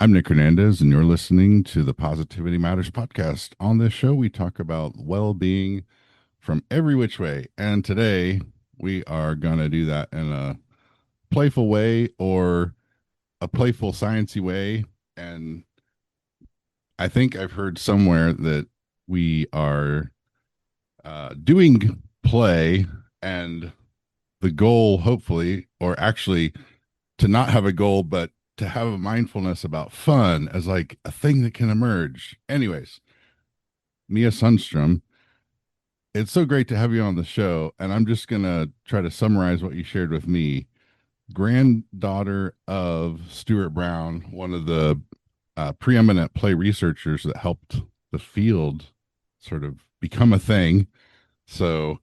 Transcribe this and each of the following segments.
I'm Nick Hernandez, and you're listening to the Positivity Matters podcast. On this show, we talk about well being from every which way. And today, we are going to do that in a playful way or a playful, sciencey way. And I think I've heard somewhere that we are doing play, and the goal, hopefully, or actually to not have a goal, but to have a mindfulness about fun as like a thing that can emerge. Anyways, Mia Sundstrom, it's so great to have you on the show. And I'm just going to try to summarize what you shared with me. Granddaughter of Stuart Brown, one of the preeminent play researchers that helped the field sort of become a thing. So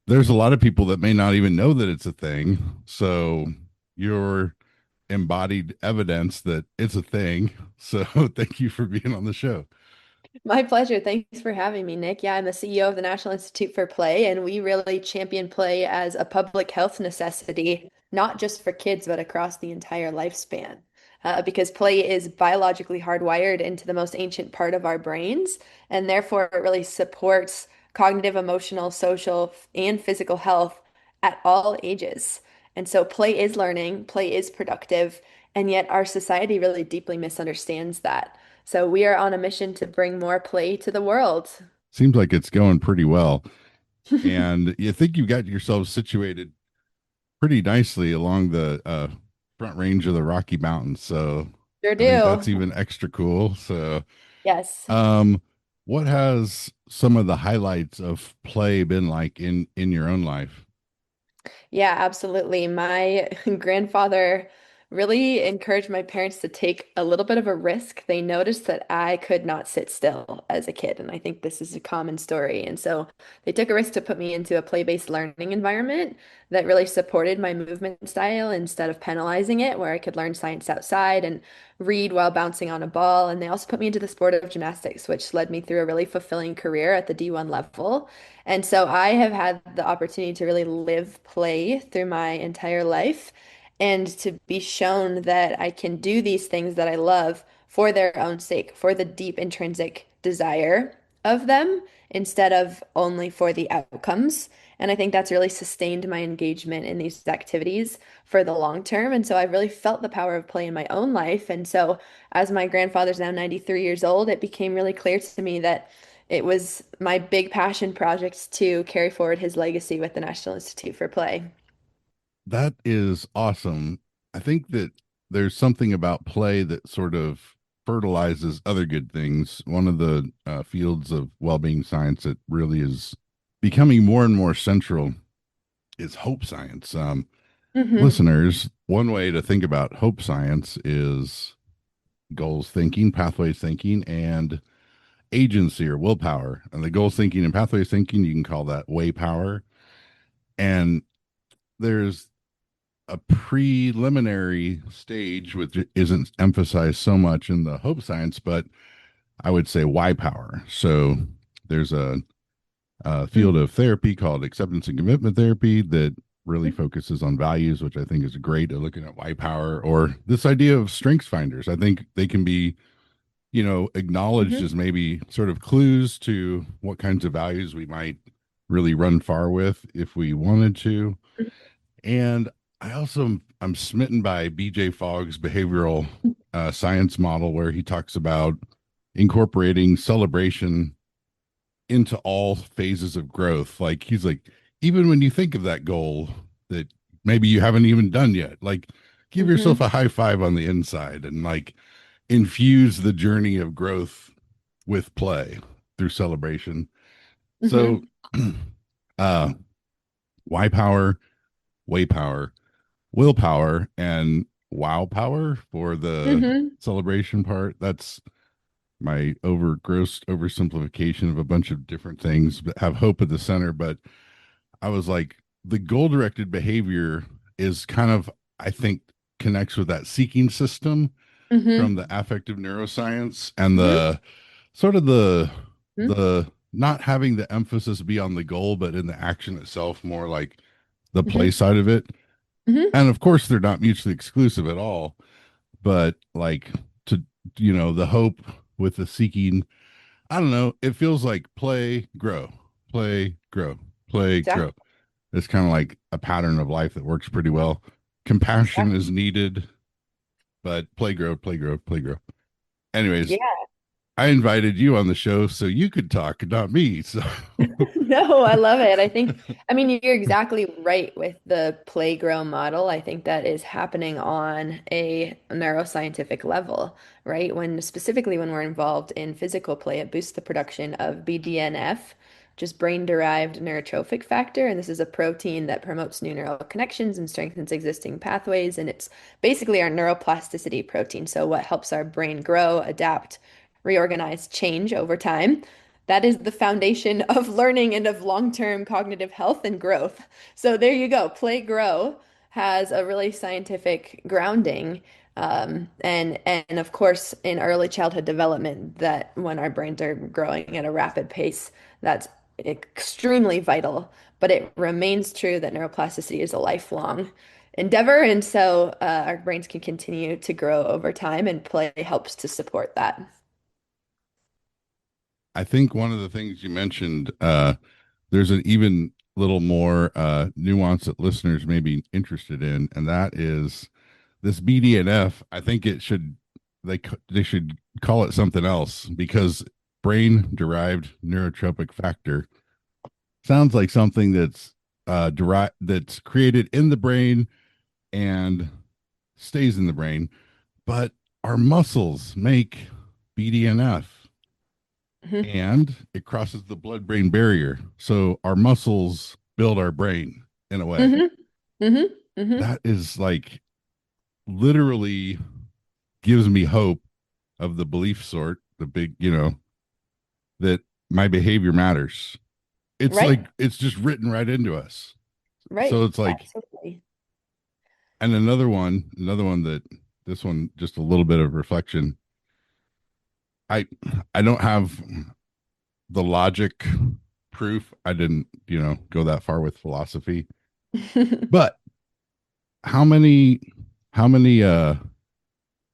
there's a lot of people that may not even know that it's a thing. So you're embodied evidence that it's a thing. So thank you for being on the show. My pleasure. Thanks for having me, Nick. Yeah, I'm the CEO of the National Institute for Play, and we really champion play as a public health necessity, not just for kids, but across the entire lifespan. Because play is biologically hardwired into the most ancient part of our brains, and therefore it really supports cognitive, emotional, social, and physical health at all ages. And so play is learning, play is productive, and yet our society really deeply misunderstands that. So we are on a mission to bring more play to the world. Seems like it's going pretty well. And you think you got yourself situated pretty nicely along the front range of the Rocky Mountains. So Sure I think that's do. even extra cool. So, Yes. um, what has some of the highlights of play been like in your own life? Yeah, absolutely. My grandfather really encouraged my parents to take a little bit of a risk. They noticed that I could not sit still as a kid, and I think this is a common story. And so they took a risk to put me into a play-based learning environment that really supported my movement style instead of penalizing it, where I could learn science outside and read while bouncing on a ball. And they also put me into the sport of gymnastics, which led me through a really fulfilling career at the D1 level. And so I have had the opportunity to really live play through my entire life and to be shown that I can do these things that I love for their own sake, for the deep intrinsic desire of them instead of only for the outcomes. And I think that's really sustained my engagement in these activities for the long term. And so I've really felt the power of play in my own life. And so as my grandfather's now 93 years old, it became really clear to me that it was my big passion project to carry forward his legacy with the National Institute for Play. That is awesome. I think that there's something about play that sort of fertilizes other good things. One of the fields of well-being science that really is becoming more and more central is hope science. Hmm. Listeners, one way to think about hope science is goals thinking, pathways thinking, and agency or willpower. And the goals thinking and pathways thinking, you can call that way power. And there's a preliminary stage which isn't emphasized so much in the hope science, but I would say why power. So there's a field of therapy called acceptance and commitment therapy that really focuses on values, which I think is great at looking at why power or this idea of strengths finders. I think they can be, acknowledged Hmm. as maybe sort of clues to what kinds of values we might really run far with if we wanted to. And I also I'm smitten by BJ Fogg's behavioral science model where he talks about incorporating celebration into all phases of growth. Like he's like, even when you think of that goal that maybe you haven't even done yet, like give yourself Hmm. a high five on the inside and like infuse the journey of growth with play through celebration. So Hmm. uh why power, way power, willpower, and wow power for the Hmm. celebration part. That's my over gross oversimplification of a bunch of different things, but have hope at the center. But I was like, the goal directed behavior is kind of, I think, connects with that seeking system from Hmm. the affective neuroscience and Hmm. the sort of the not having the emphasis be on the goal, but in the action itself, more like the play Hmm. side of it. Hmm. And of course, they're not mutually exclusive at all, but like the hope with the seeking. I don't know. It feels like play, grow, play, grow, play, grow. Exactly. It's kind of like a pattern of life that works pretty well. Compassion Exactly. is needed, but play, grow, play, grow, play, grow. Anyways, Yeah. I invited you on the show so you could talk, not me. So No, I love it. I mean, you're exactly right with the play grow model. I think that is happening on a neuroscientific level, right? Specifically when we're involved in physical play, it boosts the production of BDNF, just brain-derived neurotrophic factor. And this is a protein that promotes new neural connections and strengthens existing pathways. And it's basically our neuroplasticity protein. So what helps our brain grow, adapt, reorganize, change over time. That is the foundation of learning and of long-term cognitive health and growth. So there you go. Play Grow has a really scientific grounding. And of course, in early childhood development, that when our brains are growing at a rapid pace, that's extremely vital. But it remains true that neuroplasticity is a lifelong endeavor, and so our brains can continue to grow over time, and play helps to support that. I think one of the things you mentioned, there's an even little more nuance that listeners may be interested in, and that is this BDNF. I think they should call it something else because brain derived neurotropic factor sounds like something that's derived that's created in the brain and stays in the brain, but our muscles make BDNF Mhm. and it crosses the blood brain barrier. So our muscles build our brain in a way. Hmm. Hmm. Hmm. That is like literally gives me hope of the belief sort, the big, that my behavior matters. It's like Right, it's just written right into us. So right. it's like, Absolutely. and another one that this one just a little bit of reflection. I I don't have the logic proof. I didn't, go that far with philosophy. But how many how many uh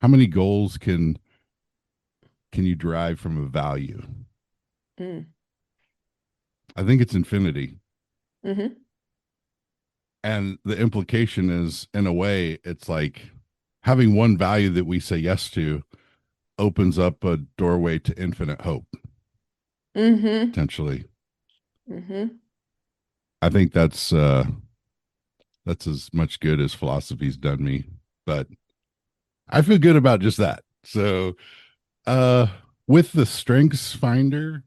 how many goals can you derive from a value? Mm. I think it's infinity. Hmm. And the implication is in a way it's like having one value that we say yes to opens up a doorway to infinite hope Hmm. potentially. Hmm. I think that's as much good as philosophy's done me. But I feel good about just that. So uh with the strengths finder,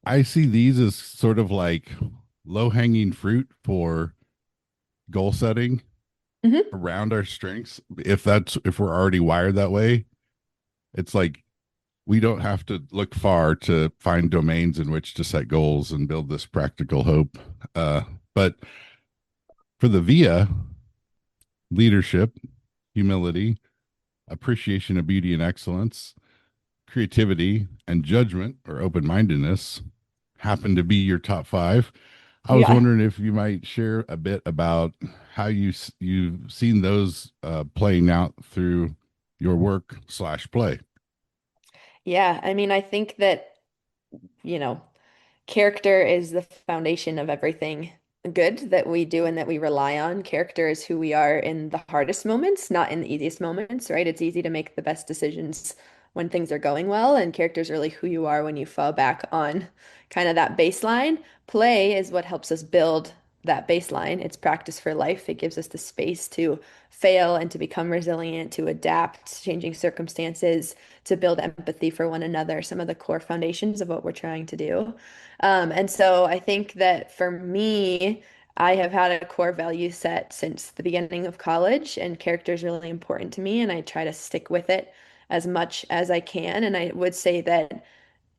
I see these as sort of like low hanging fruit for goal setting Hmm. around our strengths. If we're already wired that way, it's like we don't have to look far to find domains in which to set goals and build this practical hope. But for the via, leadership, humility, appreciation of beauty and excellence, creativity, and judgment or open mindedness happen to be your top five. I was Yeah. wondering if you might share a bit about how you've seen those playing out through your work slash play. Yeah. I mean, I think that, you know, character is the foundation of everything good that we do and that we rely on. Character is who we are in the hardest moments, not in the easiest moments, right? It's easy to make the best decisions when things are going well, and character is really who you are when you fall back on kind of that baseline. Play is what helps us build that baseline. It's practice for life. It gives us the space to fail and to become resilient, to adapt to changing circumstances, to build empathy for one another, some of the core foundations of what we're trying to do. And so I think that for me, I have had a core value set since the beginning of college, and character is really important to me, and I try to stick with it as much as I can. And I would say that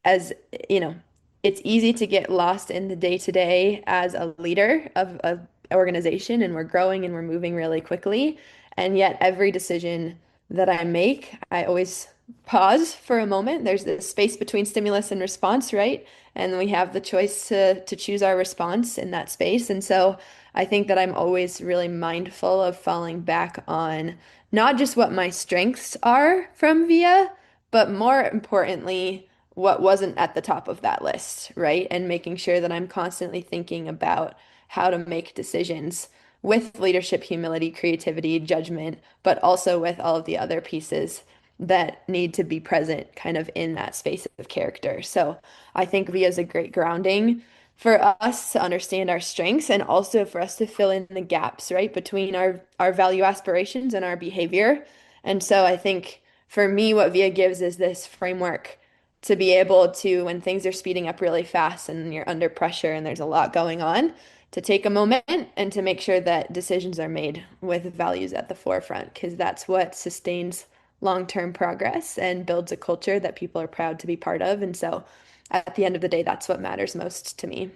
as you know, it's easy to get lost in the day to day as a leader of an organization, and we're growing and we're moving really quickly. And yet, every decision that I make, I always pause for a moment. There's this space between stimulus and response, right? And we have the choice to choose our response in that space. And so I think that I'm always really mindful of falling back on not just what my strengths are from VIA, but more importantly, what wasn't at the top of that list, right? And making sure that I'm constantly thinking about how to make decisions with leadership, humility, creativity, judgment, but also with all of the other pieces that need to be present kind of in that space of character. So I think VIA is a great grounding for us to understand our strengths and also for us to fill in the gaps, right, between our value aspirations and our behavior. And so I think for me, what VIA gives is this framework to be able to, when things are speeding up really fast and you're under pressure and there's a lot going on, to take a moment and to make sure that decisions are made with values at the forefront, because that's what sustains long-term progress and builds a culture that people are proud to be part of. And so at the end of the day, that's what matters most to me.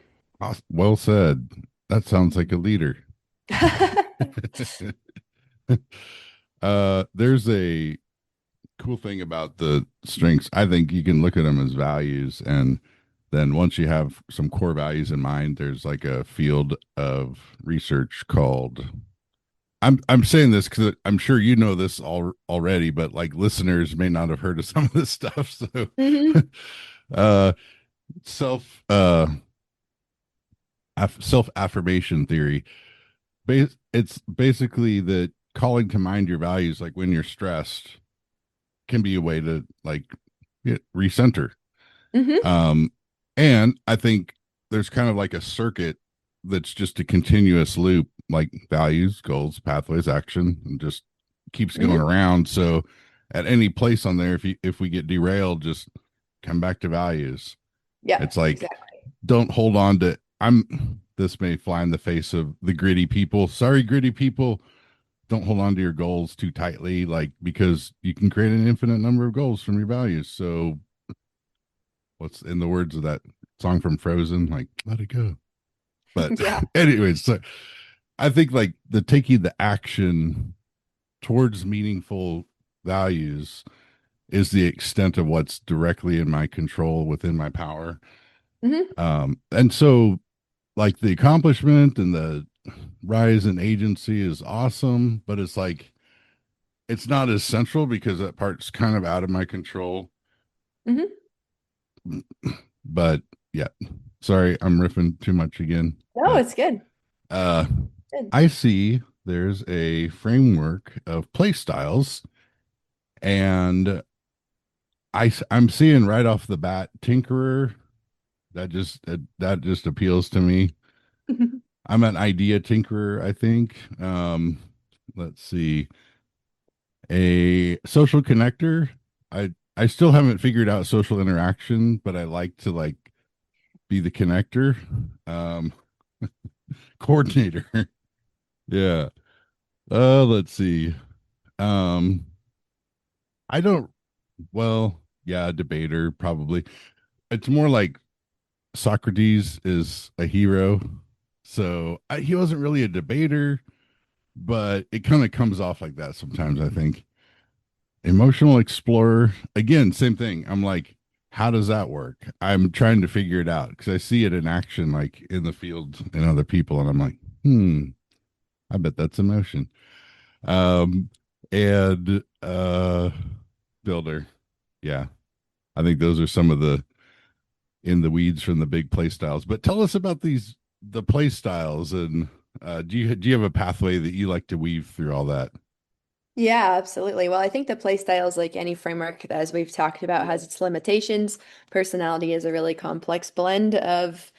Well said. That sounds like a leader. There's a cool thing about the strengths. I think you can look at them as values, and then once you have some core values in mind, there's like a field of research called. I'm saying this because I'm sure you know this already, but like listeners may not have heard of some of this stuff. So, Hmm. uh, self self affirmation theory. It's basically that calling to mind your values, like when you're stressed, can be a way to like recenter. Hmm. Um, and I think there's kind of like a circuit that's just a continuous loop, like values, goals, pathways, action, and just keeps going Hmm. around. So at any place on there, if we get derailed, just come back to values. Yeah, It's like exactly. don't hold on to I'm this may fly in the face of the gritty people. Sorry, gritty people. Don't hold on to your goals too tightly, like because you can create an infinite number of goals from your values. So what's in the words of that song from Frozen, like let it go. But Yeah. anyways, so I think like the taking the action towards meaningful values is the extent of what's directly in my control within my power. Hmm. And so like the accomplishment and the rise in agency is awesome, but it's like it's not as central because that part's kind of out of my control. Hmm. But yeah, sorry, I'm riffing too much again. No, But it's good. uh, Good. I see there's a framework of play styles, and I'm seeing right off the bat Tinkerer. That just appeals to me. I'm an idea tinkerer, I think. Let's see, a social connector. I still haven't figured out social interaction, but I like to like be the connector. Um, coordinator. Yeah. Let's see. Um, I don't. Well, yeah, debater probably. It's more like Socrates is a hero, so he wasn't really a debater, but it kind of comes off like that sometimes. I think emotional explorer again, same thing. I'm like, how does that work? I'm trying to figure it out because I see it in action, like in the field and other people, and I'm like, I bet that's emotion. Um, and builder. Yeah. I think those are some of the in the weeds from the big play styles. But tell us about these the play styles and do you have a pathway that you like to weave through all that? Yeah, absolutely. Well, I think the play styles, like any framework, as we've talked about, has its limitations. Personality is a really complex blend of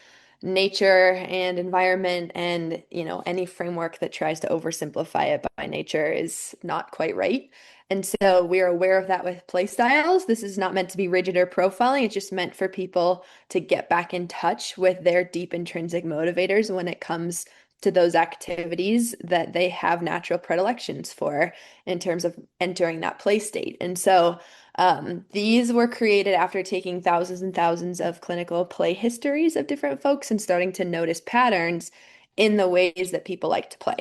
nature and environment, and any framework that tries to oversimplify it by nature is not quite right. And so we are aware of that with play styles. This is not meant to be rigid or profiling. It's just meant for people to get back in touch with their deep intrinsic motivators when it comes to those activities that they have natural predilections for in terms of entering that play state. And so these were created after taking thousands and thousands of clinical play histories of different folks and starting to notice patterns in the ways that people like to play.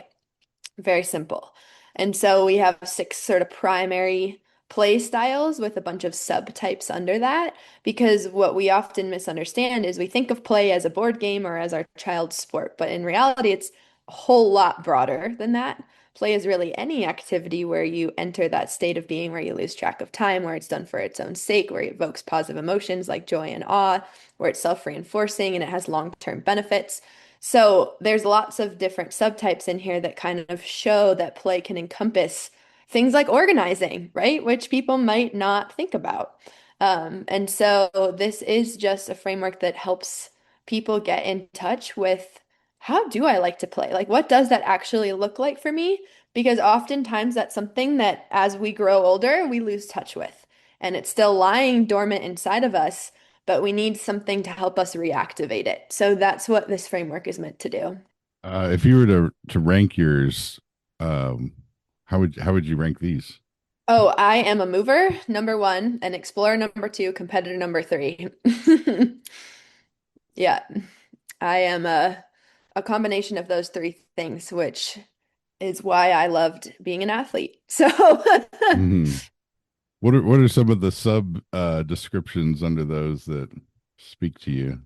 Very simple. And so we have six sort of primary play styles with a bunch of subtypes under that, because what we often misunderstand is we think of play as a board game or as our child's sport, but in reality, it's a whole lot broader than that. play is really any activity where you enter that state of being where you lose track of time, where it's done for its own sake, where it evokes positive emotions like joy and awe, where it's self-reinforcing and it has long-term benefits. So there's lots of different subtypes in here that kind of show that play can encompass things like organizing, right? Which people might not think about. And so this is just a framework that helps people get in touch with how do I like to play? Like, what does that actually look like for me? Because oftentimes that's something that as we grow older, we lose touch with. And it's still lying dormant inside of us, but we need something to help us reactivate it. So that's what this framework is meant to do. If you were to rank yours, um, how would you rank these? Oh, I am a mover, number one, an explorer, number two, competitor, number three. Yeah, I am a combination of those three things, which is why I loved being an athlete. So, Hmm. What are some of the sub descriptions under those that speak to you?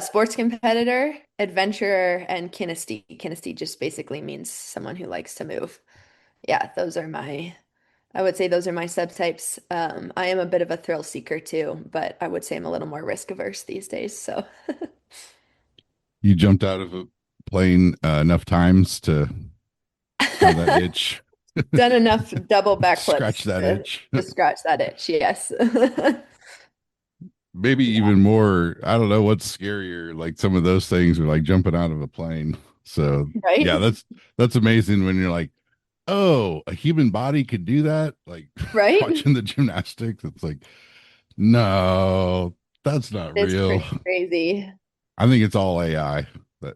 sports competitor, adventurer, and kinesthete. Kinesthete just basically means someone who likes to move. Yeah, I would say those are my subtypes. I am a bit of a thrill seeker too, but I would say I'm a little more risk averse these days. So, You jumped out of a plane enough times to have that itch, done enough double scratch backflips that itch. to scratch that itch. Yes. Maybe Yeah. even more. I don't know what's scarier. Like some of those things are like jumping out of a plane. So yeah, Right? that's amazing when you're like, oh, a human body could do that. Like Right? watching the gymnastics, it's like, no, that's not It's real. pretty crazy. I think it's all AI. But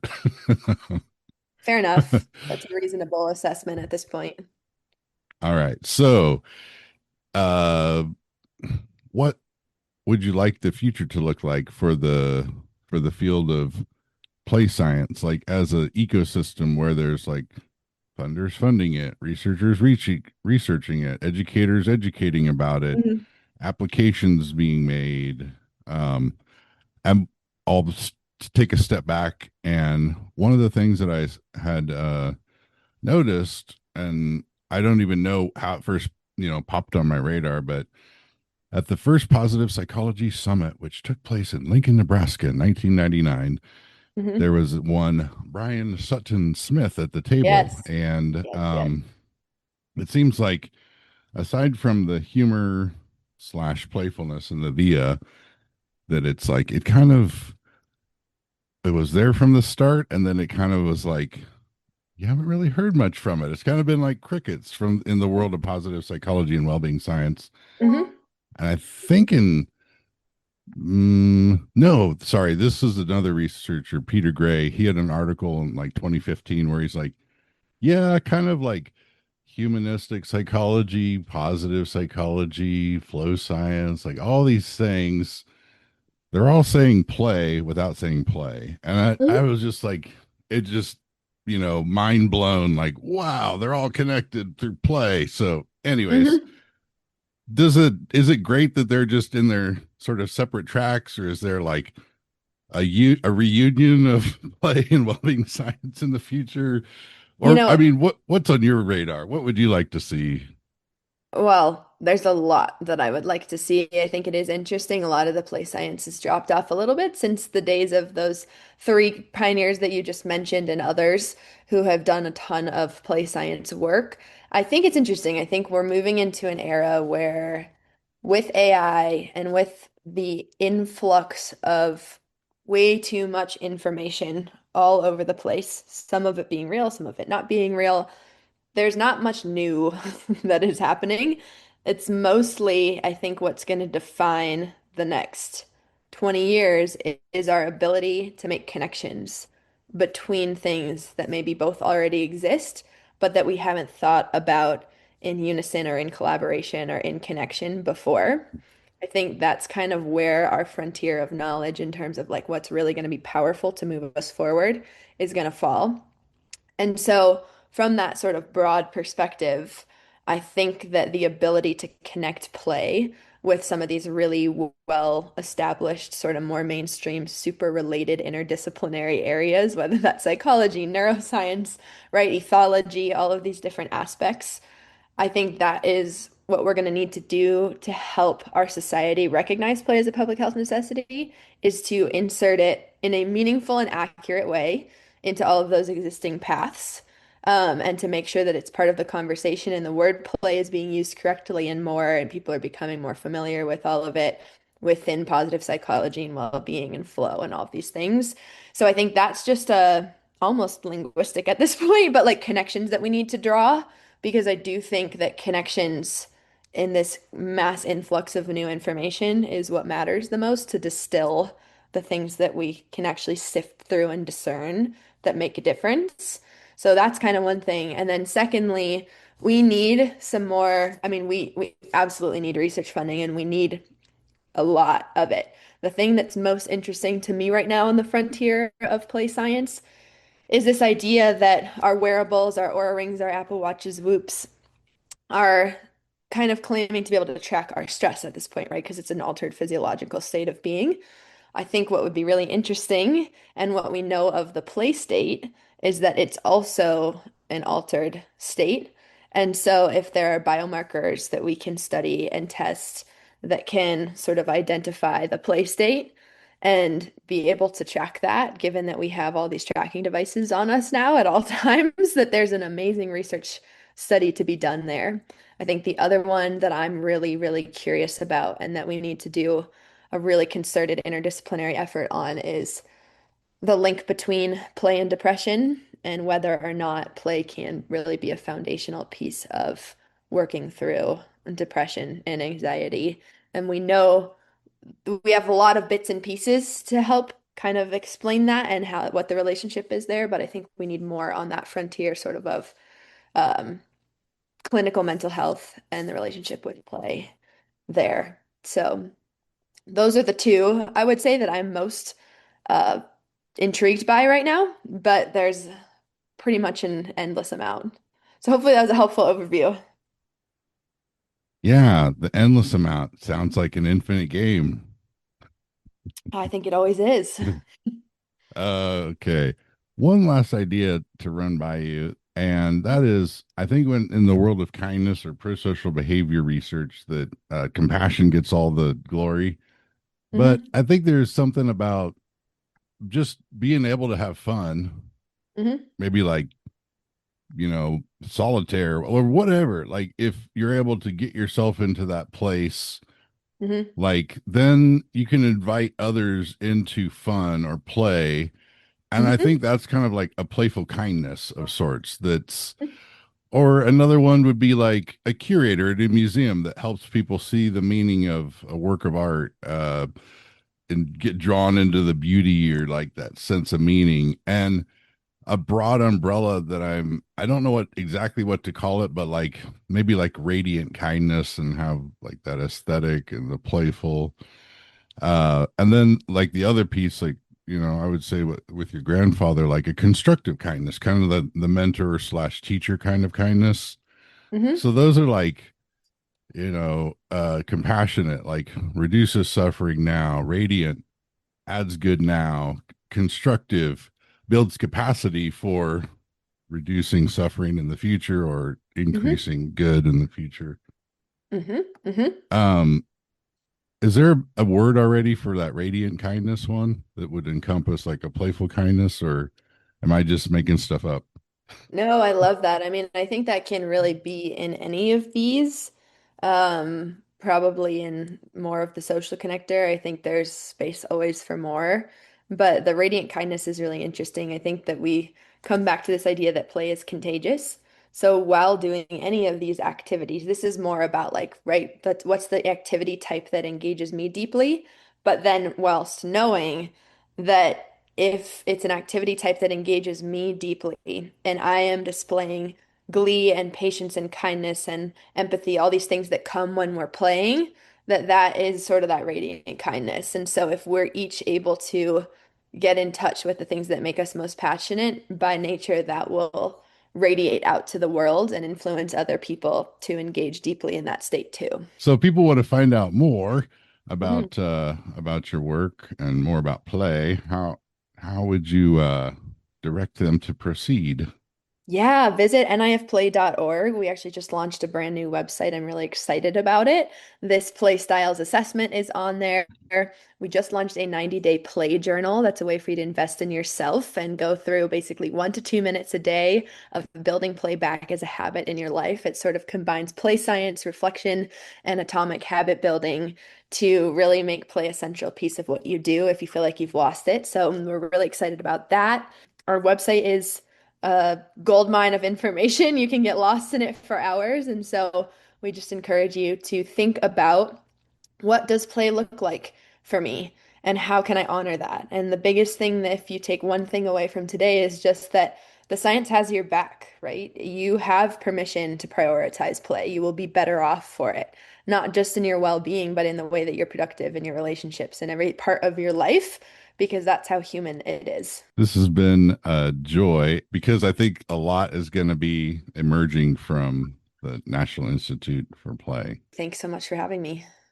Fair enough. That's a reasonable assessment at this point. all right. So, uh, what would you like the future to look like for the field of play science, like as an ecosystem where there's like funders funding it, researching it, educators educating about it, Mhm. applications being made. And I'll take a step back. And one of the things that I had noticed, and I don't even know how it first, popped on my radar, but at the first Positive Psychology Summit, which took place in Lincoln, Nebraska in 1999, there Mhm. was one Brian Sutton Smith at the table. Yes. And Yes, yes. it seems like, aside from the humor slash playfulness and the via, that it's like it was there from the start. And then it kind of was like, you haven't really heard much from it. It's kind of been like crickets from in the world of positive psychology and well-being science. Hmm. And I think no, sorry, this is another researcher, Peter Gray. He had an article in like 2015 where he's like, yeah, kind of like humanistic psychology, positive psychology, flow science, like all these things. They're all saying play without saying play. And I Hmm. was just like, it just, mind blown, like, wow, they're all connected through play. So, anyways, Hmm. is it great that they're just in their sort of separate tracks, or is there like a reunion of play and well-being science in the future? You Or I know, mean, what's on your radar? What would you like to see? well, there's a lot that I would like to see. I think it is interesting. A lot of the play science has dropped off a little bit since the days of those three pioneers that you just mentioned and others who have done a ton of play science work. I think it's interesting. I think we're moving into an era where, with AI and with the influx of way too much information all over the place, some of it being real, some of it not being real, there's not much new that is happening. It's mostly, I think, what's going to define the next 20 years is our ability to make connections between things that maybe both already exist, but that we haven't thought about in unison or in collaboration or in connection before. I think that's kind of where our frontier of knowledge in terms of like what's really going to be powerful to move us forward is going to fall. And so, from that sort of broad perspective, I think that the ability to connect play with some of these really well established, sort of more mainstream, super related interdisciplinary areas, whether that's psychology, neuroscience, right, ethology, all of these different aspects. I think that is what we're going to need to do to help our society recognize play as a public health necessity is to insert it in a meaningful and accurate way into all of those existing paths, and to make sure that it's part of the conversation and the word play is being used correctly and more, and people are becoming more familiar with all of it within positive psychology and well-being and flow and all of these things. So I think that's just almost linguistic at this point, but like connections that we need to draw because I do think that connections in this mass influx of new information is what matters the most to distill the things that we can actually sift through and discern that make a difference. So that's kind of one thing. And then secondly, we need some more, I mean, we absolutely need research funding and we need a lot of it. The thing that's most interesting to me right now on the frontier of play science is this idea that our wearables, our Oura Rings, our Apple Watches, Whoops, are kind of claiming to be able to track our stress at this point, right? Because it's an altered physiological state of being. I think what would be really interesting and what we know of the play state is that it's also an altered state. And so, if there are biomarkers that we can study and test that can sort of identify the play state and be able to track that, given that we have all these tracking devices on us now at all times, that there's an amazing research study to be done there. I think the other one that I'm really, really curious about and that we need to do a really concerted interdisciplinary effort on is the link between play and depression and whether or not play can really be a foundational piece of working through depression and anxiety. And we know we have a lot of bits and pieces to help kind of explain that and how what the relationship is there, but I think we need more on that frontier sort of um, clinical mental health and the relationship with play there. So those are the two I would say that I'm most uh, intrigued by right now, but there's pretty much an endless amount. So hopefully that was a helpful overview. Yeah, the endless amount sounds like an infinite game. I think it always is. Okay. One last idea to run by you, and that is I think when in the world of kindness or pro-social behavior research that compassion gets all the glory. But Hmm. I think there's something about just being able to have fun, Hmm. maybe like, solitaire or whatever. Like if you're able to get yourself into that place, Hmm. like then you can invite others into fun or play. And I Hmm. think that's kind of like a playful kindness of sorts. Or another one would be like a curator at a museum that helps people see the meaning of a work of art, and get drawn into the beauty or like that sense of meaning. And a broad umbrella that I don't know what exactly what to call it, but like maybe like radiant kindness and have like that aesthetic and the playful. And then like the other piece, like, I would say with your grandfather, like a constructive kindness, kind of the mentor slash teacher kind of kindness. Hmm. So those are like, compassionate, like reduces suffering now, radiant adds good now, constructive builds capacity for reducing suffering in the future or hmm. increasing good in the future. Hmm. Hmm. Um, is there a word already for that radiant kindness one that would encompass like a playful kindness, or am I just making stuff up? No, I love that. I mean, I think that can really be in any of these. Probably in more of the social connector. I think there's space always for more. But the radiant kindness is really interesting. I think that we come back to this idea that play is contagious. So while doing any of these activities, this is more about like, right, that's what's the activity type that engages me deeply. But then whilst knowing that if it's an activity type that engages me deeply and I am displaying glee and patience and kindness and empathy, all these things that come when we're playing, that is sort of that radiant kindness. And so if we're each able to get in touch with the things that make us most passionate, by nature, that will radiate out to the world and influence other people to engage deeply in that state too. So if people want to find out more Mhm. about your work and more about play, how would you direct them to proceed? Yeah, visit nifplay.org. We actually just launched a brand new website. I'm really excited about it. This play styles assessment is on there. We just launched a 90-day play journal. That's a way for you to invest in yourself and go through basically 1 to 2 minutes a day of building play back as a habit in your life. It sort of combines play science, reflection, and atomic habit building to really make play a central piece of what you do if you feel like you've lost it. So we're really excited about that. Our website is a gold mine of information. You can get lost in it for hours. And so we just encourage you to think about what does play look like for me and how can I honor that? And the biggest thing that if you take one thing away from today is just that the science has your back, right? You have permission to prioritize play. You will be better off for it, not just in your well-being, but in the way that you're productive in your relationships and every part of your life, because that's how human it is. This has been a joy because I think a lot is going to be emerging from the National Institute for Play. Thanks so much for having me.